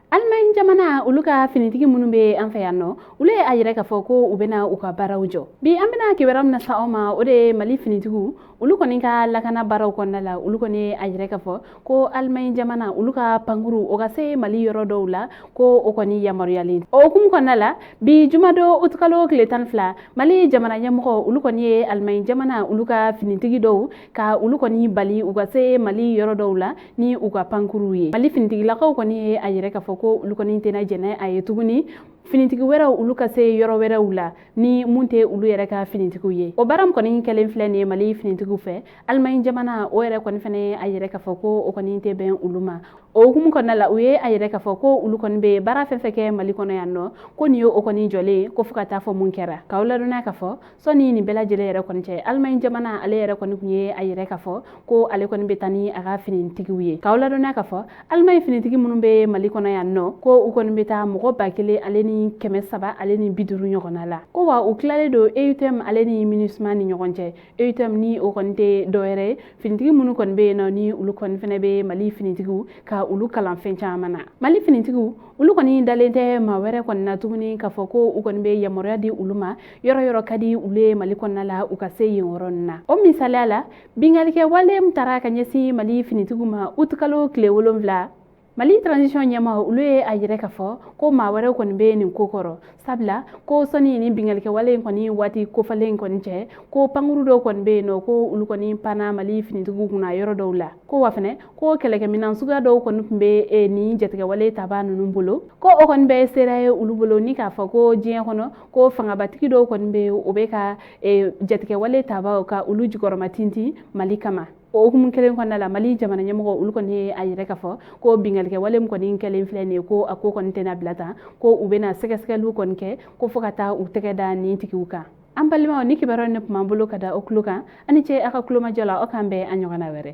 Almain jamana ulu ka finitigi minnu be an fɛ yan nɔ ulu ye a yɛrɛ k'a fɔ ko u bena u ka baaraw jɔ bi an bena kibaruya min na sa aw ma o de ye Mali finitigiw ulu kɔni ka lakana baaraw kɔnɔna la ulu kɔni ye a yɛrɛ k'a fɔ ko Almain jamana ulu ka pankuru o ka se Mali yɔrɔ dɔw la ko o kɔni yamaruyalen o hukumu kɔnɔna la bi jumadon utikalo tile 12 Mali jamana ɲɛmɔgɔ ulu kɔni ye Almain jamana ulu ka finitigi dɔw ka ulu kɔni bali u ka se Mali yɔrɔ dɔw la ni u ka pankuru ye Mali finitigilakaw kɔni ye a yɛrɛ k'a fɔ ko ulu kɔni tɛna jɛnɛ a ye tuguni finitigi wɛrɛw ulu ka se yɔrɔ wɛrɛw la ni mun tɛ ulu yɛrɛ ka finitigiw ye o baara kɔni kɛlen filɛ nin ye Mali finitigiw fɛ Almain jamana o yɛrɛ kɔni fɛnɛ a yɛrɛ k'a fɔ ko o kɔni tɛ bɛn ulu ma o hukumu kɔnɔna la u ye a yɛrɛ k'a fɔ ko ulu kɔni be baara fɛn fɛn kɛ Mali kɔnɔ yan nɔ ko nin ye o kɔni jɔlen ko fo ka taa fɔ mun kɛra k'aw ladɔnniya k'a fɔ sɔni nin bɛɛ lajɛlen yɛrɛ kɔni cɛ Almain jamana ale yɛrɛ kɔni kun ye a yɛrɛ k'a fɔ ko ale kɔni be taa ni a ka finitigiw ye k'aw ladɔnniya k'a fɔ Almain finitigi minnu be Mali kɔnɔ yan nɔ ko u kɔni be taa mɔgɔ 1000 ale ni 300 ale ni 50 ɲɔgɔnna la ko wa u tilalen don EUTM ale ni MINUSMA ni ɲɔgɔn cɛ EUTM ni o kɔni tɛ dɔwɛrɛ ye finitigi minnu kɔni be yen nɔ ni ulu kɔni fɛnɛ be Mali finitigiw ka ulu kalan fɛn caman na Mali finitigiw ulu kɔni dalen tɛ maa wɛrɛ kɔni na tuguni k'a fɔ ko u kɔni be yamaruya di ulu ma yɔrɔ yɔrɔ ka di ulu ye Mali kɔnɔna la u ka se yen yɔrɔ na o misaliya la bingalikɛ wale min taara ka ɲɛsin Mali finitigiw ma utikalo tile 7 Mali transition ɲɛma ulu ye a yɛrɛ k'a fɔ ko maa wɛrɛ kɔni be nin ko kɔrɔ sabula ko sɔni ni bingalikɛ wale kɔni waati kofalen kɔni cɛ ko pankuru dɔw kɔni be yen nɔ ko ulu kɔni panna Mali finitigiw kunna yɔrɔ dɔw la ko wa fɛnɛ ko kɛlɛkɛminan suguya dɔw kɔni tun be ni jatigɛ wale taba ninnu bolo ko o kɔni bɛ sera ye ulu bolo ni k'a fɔ ko diɲɛ kɔnɔ ko fangabatigi dɔw kɔni be o be ka jatigɛ wale tabaw ka ulu jukɔrɔma tintin Mali kama o hukumu kelen kɔnɔna la Mali jamana ɲɛmɔgɔ ulu kɔni ye a yɛrɛ k'a fɔ ko bingalikɛ wale min kɔni kɛlen filɛ nin ye ko a ko kɔni tɛna bila tan ko u bena sɛgɛsɛgɛliw kɔni kɛ ko fo ka taa u tɛgɛ da nin tigiw kan an balimaw ni kibaruya ne tun b'an bolo ka da o kulo kan ani ce a ka kulomajɔ la aw k'an bɛn an ɲɔgɔnna wɛrɛ